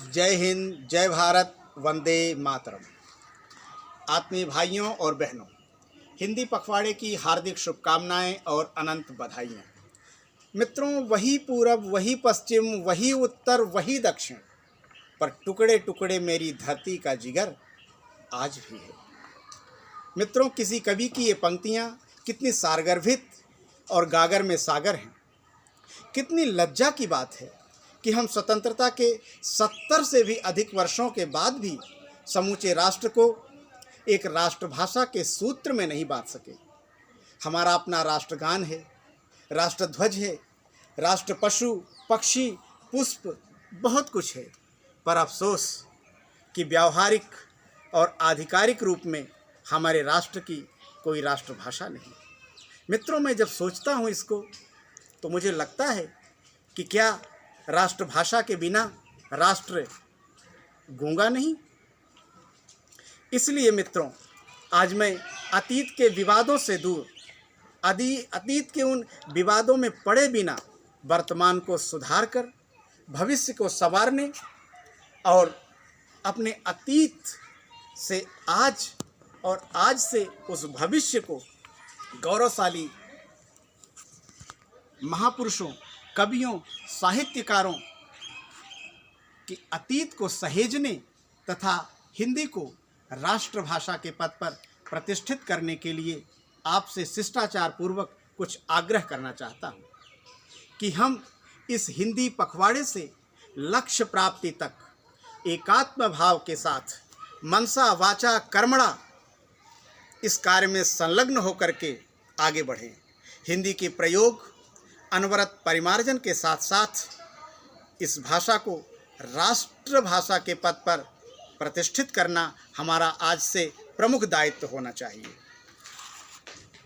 जय हिंद, जय भारत, वंदे मातरम। आत्मीय भाइयों और बहनों, हिंदी पखवाड़े की हार्दिक शुभकामनाएं और अनंत बधाइयाँ। मित्रों, वही पूरब, वही पश्चिम, वही उत्तर, वही दक्षिण, पर टुकड़े टुकड़े मेरी धरती का जिगर आज भी है। मित्रों, किसी कवि की ये पंक्तियाँ कितनी सारगर्भित और गागर में सागर हैं। कितनी लज्जा की बात है कि हम स्वतंत्रता के 70 से भी अधिक वर्षों के बाद भी समूचे राष्ट्र को एक राष्ट्रभाषा के सूत्र में नहीं बांध सके। हमारा अपना राष्ट्रगान है, राष्ट्रध्वज है, राष्ट्र पशु, पक्षी, पुष्प, बहुत कुछ है, पर अफसोस कि व्यावहारिक और आधिकारिक रूप में हमारे राष्ट्र की कोई राष्ट्रभाषा नहीं। मित्रों, मैं जब सोचता हूँ इसको तो मुझे लगता है कि क्या राष्ट्रभाषा के बिना राष्ट्र गूंगा नहीं। इसलिए मित्रों, आज मैं अतीत के विवादों से दूर, अतीत के उन विवादों में पड़े बिना वर्तमान को सुधार कर भविष्य को संवारने और अपने अतीत से आज और आज से उस भविष्य को गौरवशाली महापुरुषों, कवियों, साहित्यकारों के अतीत को सहेजने तथा हिंदी को राष्ट्रभाषा के पद पर प्रतिष्ठित करने के लिए आपसे शिष्टाचार पूर्वक कुछ आग्रह करना चाहता हूँ कि हम इस हिंदी पखवाड़े से लक्ष्य प्राप्ति तक एकात्म भाव के साथ मनसा वाचा कर्मणा इस कार्य में संलग्न होकर के आगे बढ़ें। हिंदी के प्रयोग, अनवरत परिमार्जन के साथ साथ इस भाषा को राष्ट्रभाषा के पद पर प्रतिष्ठित करना हमारा आज से प्रमुख दायित्व होना चाहिए।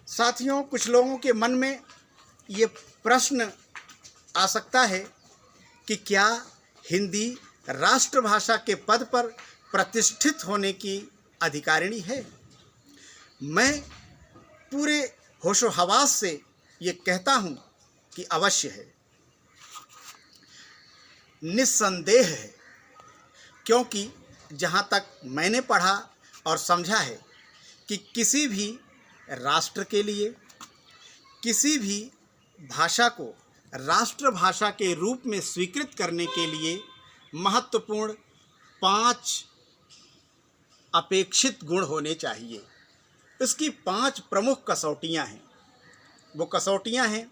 साथियों, कुछ लोगों के मन में ये प्रश्न आ सकता है कि क्या हिंदी राष्ट्रभाषा के पद पर प्रतिष्ठित होने की अधिकारिणी है। मैं पूरे होशो हवास से ये कहता हूँ कि अवश्य है, निस्संदेह है, क्योंकि जहाँ तक मैंने पढ़ा और समझा है कि किसी भी राष्ट्र के लिए, किसी भी भाषा को राष्ट्रभाषा के रूप में स्वीकृत करने के लिए महत्वपूर्ण 5 अपेक्षित गुण होने चाहिए। इसकी 5 प्रमुख कसौटियाँ हैं। वो कसौटियाँ हैं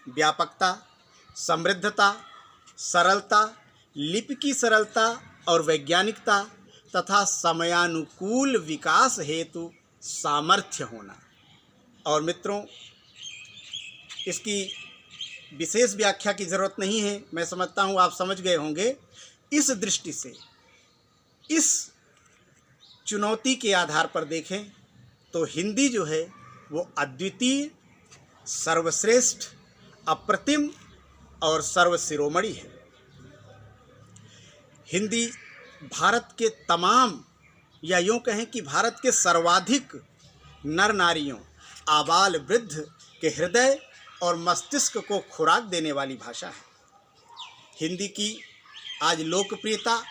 व्यापकता, समृद्धता, सरलता, लिपि की सरलता और वैज्ञानिकता तथा समयानुकूल विकास हेतु सामर्थ्य होना। और मित्रों, इसकी विशेष व्याख्या की ज़रूरत नहीं है, मैं समझता हूँ आप समझ गए होंगे। इस दृष्टि से इस चुनौती के आधार पर देखें तो हिंदी जो है वो अद्वितीय, सर्वश्रेष्ठ, अप्रतिम और सर्वशिरोमणि है। हिंदी भारत के तमाम, या यूँ कहें कि भारत के सर्वाधिक नर नारियों, आबाल वृद्ध के हृदय और मस्तिष्क को खुराक देने वाली भाषा है। हिंदी की आज लोकप्रियता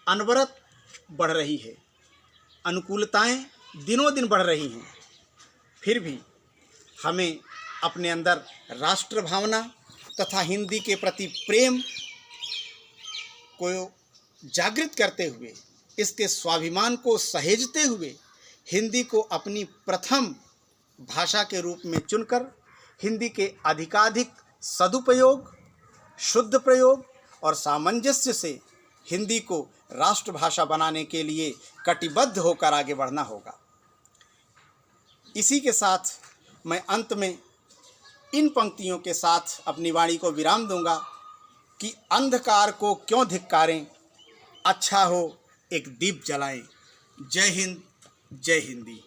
अनवरत बढ़ रही है, अनुकूलताएं दिनों दिन बढ़ रही हैं। फिर भी हमें अपने अंदर राष्ट्र भावना तथा हिंदी के प्रति प्रेम को जागृत करते हुए, इसके स्वाभिमान को सहेजते हुए हिंदी को अपनी प्रथम भाषा के रूप में चुनकर हिंदी के अधिकाधिक सदुपयोग, शुद्ध प्रयोग और सामंजस्य से हिंदी को राष्ट्रभाषा बनाने के लिए कटिबद्ध होकर आगे बढ़ना होगा। इसी के साथ मैं अंत में इन पंक्तियों के साथ अपनी वाणी को विराम दूंगा कि अंधकार को क्यों धिक्कारें, अच्छा हो एक दीप जलाएं। जय हिंद, जय हिंदी।